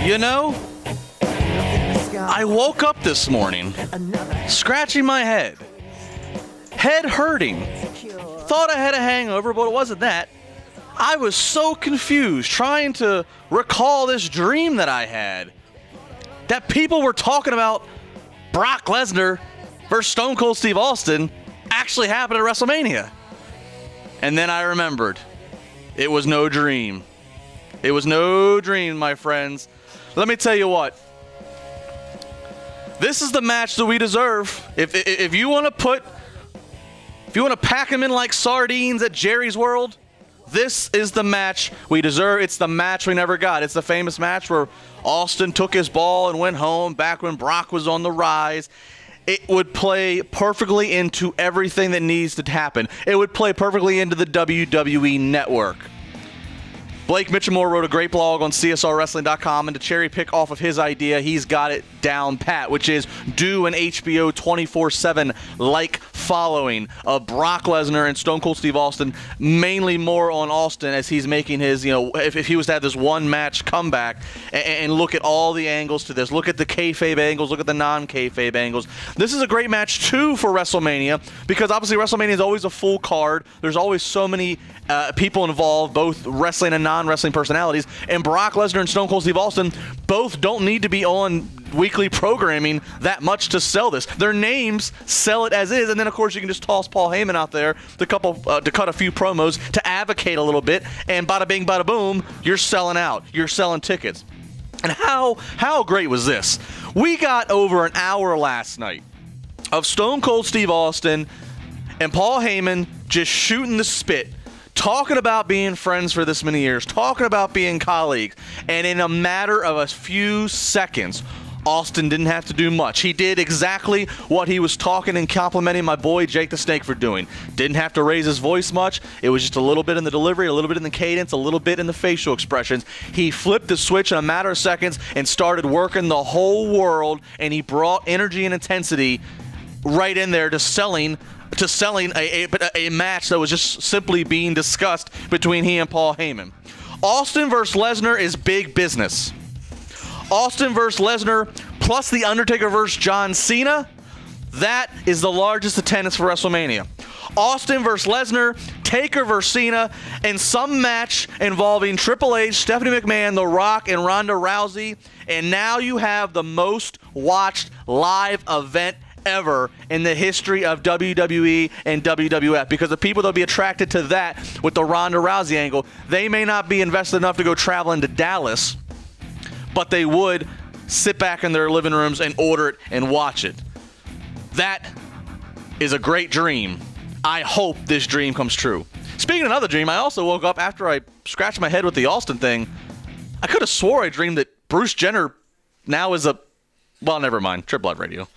You know, I woke up this morning, scratching my head hurting. Thought I had a hangover, but it wasn't that. I was so confused trying to recall this dream that I had. That people were talking about Brock Lesnar versus Stone Cold Steve Austin actually happened at WrestleMania. And then I remembered. It was no dream. It was no dream, my friends. Let me tell you what. This is the match that we deserve. If you want to pack them in like sardines at Jerry's World, this is the match we deserve. It's the match we never got. It's the famous match where Austin took his ball and went home back when Brock was on the rise. It would play perfectly into everything that needs to happen. It would play perfectly into the WWE Network. Blake Mitchell wrote a great blog on CSRWrestling.com, and to cherry pick off of his idea, he's got it down pat, which is do an HBO 24/7 like following of Brock Lesnar and Stone Cold Steve Austin, mainly more on Austin as he's making his, if he was to have this one match comeback, and look at all the angles to this. Look at the kayfabe angles, look at the non-kayfabe angles. This is a great match, too, for WrestleMania, because obviously WrestleMania is always a full card. There's always so many people involved, both wrestling and non-wrestling personalities, and Brock Lesnar and Stone Cold Steve Austin both don't need to be on weekly programming that much to sell this. Their names sell it as is, and then of course you can just toss Paul Heyman out there to cut a few promos to advocate a little bit, and bada bing bada boom, you're selling out. You're selling tickets. And how great was this? We got over an hour last night of Stone Cold Steve Austin and Paul Heyman just shooting the spit, talking about being friends for this many years, talking about being colleagues, and in a matter of a few seconds, Austin didn't have to do much. He did exactly what he was talking and complimenting my boy Jake the Snake for doing. Didn't have to raise his voice much. It was just a little bit in the delivery, a little bit in the cadence, a little bit in the facial expressions. He flipped the switch in a matter of seconds and started working the whole world, and he brought energy and intensity right in there to selling a match that was just simply being discussed between he and Paul Heyman. Austin versus Lesnar is big business. Austin versus Lesnar plus The Undertaker versus John Cena, that is the largest attendance for WrestleMania. Austin versus Lesnar, Taker versus Cena, and some match involving Triple H, Stephanie McMahon, The Rock, and Ronda Rousey, and now you have the most watched live event ever in the history of WWE and WWF, because the people that will be attracted to that with the Ronda Rousey angle, they may not be invested enough to go traveling to Dallas, but they would sit back in their living rooms and order it and watch it. That is a great dream. I hope this dream comes true. Speaking of another dream, I also woke up after I scratched my head with the Austin thing. I could have swore I dreamed that Bruce Jenner now is well, never mind. TribLIVE Radio.